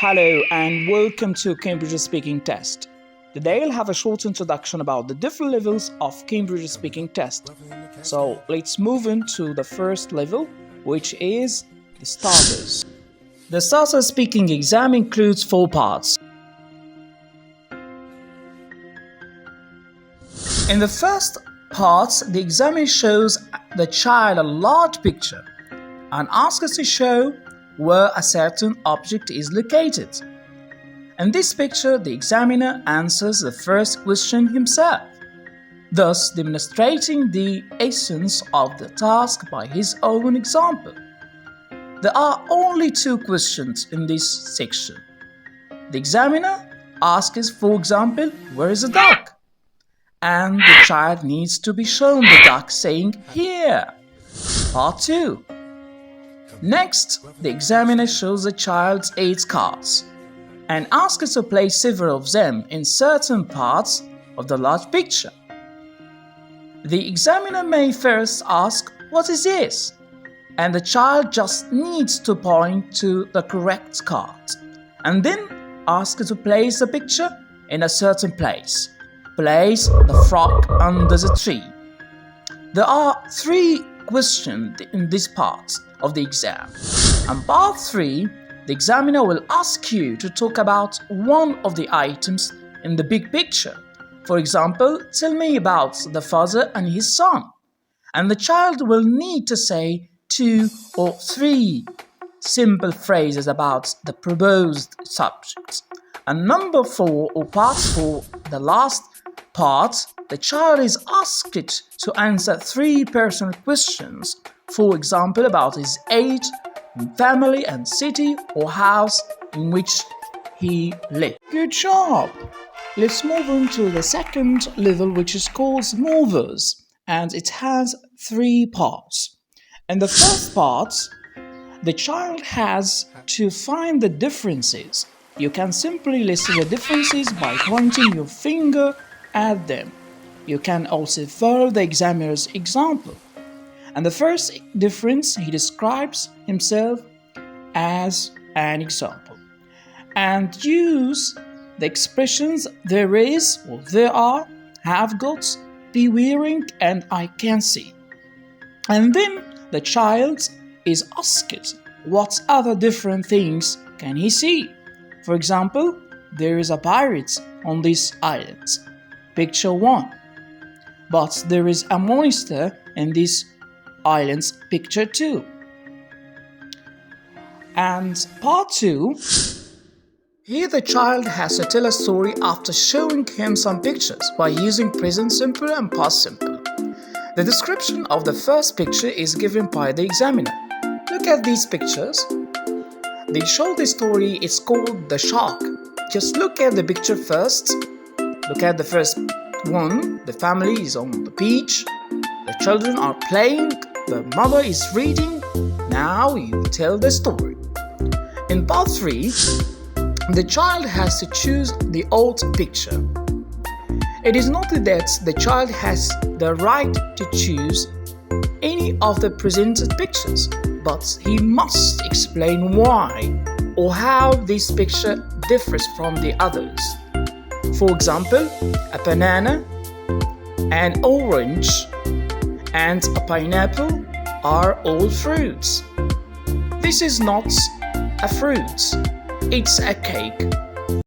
Hello and welcome to Cambridge Speaking Test. Today I'll have a short introduction about the different levels of Cambridge Speaking Test. So let's move into the first level, which is the starters. The starter speaking exam includes 4 parts. In the first part, the examiner shows the child a large picture and asks us to show where a certain object is located. In this picture, the examiner answers the first question himself, thus demonstrating the essence of the task by his own example. There are only 2 questions in this section. The examiner asks, for example, where is the duck? And the child needs to be shown the duck saying, here. Part 2. Next, the examiner shows the child's 8 cards and asks us to place several of them in certain parts of the large picture. The examiner may first ask, what is this? And the child just needs to point to the correct card and then ask to place the picture in a certain place. Place the frog under the tree. There are 3 questions in this part of the exam. And part 3, the examiner will ask you to talk about one of the items in the big picture. For example, tell me about the father and his son. And the child will need to say 2 or 3 simple phrases about the proposed subject. And number 4 or part 4, the last part, the child is asked to answer 3 personal questions, for example, about his age, family and city or house in which he lives. Good job! Let's move on to the second level, which is called movers, and it has 3 parts. In the first part, the child has to find the differences. You can simply list the differences by pointing your finger at them. You can also follow the examiner's example. And the first difference, he describes himself as an example and use the expressions there is or there are, have got, be wearing and I can see. And then the child is asked what other different things can he see. For example, there is a pirate on this island. Picture 1. But there is a monster in this island's picture 2. And part 2, here the child has to tell a story after showing him some pictures by using present simple and past simple. The description of the first picture is given by the examiner. Look at these pictures. They show the story, it's called The Shark. Just look at the picture first. Look at the first one. The family is on the beach. The children are playing. The mother is reading. Now you tell the story. In part 3, the child has to choose the old picture. It is noted that the child has the right to choose any of the presented pictures, but he must explain why or how this picture differs from the others. For example, a banana, an orange, and a pineapple are all fruits. This is not a fruit, it's a cake.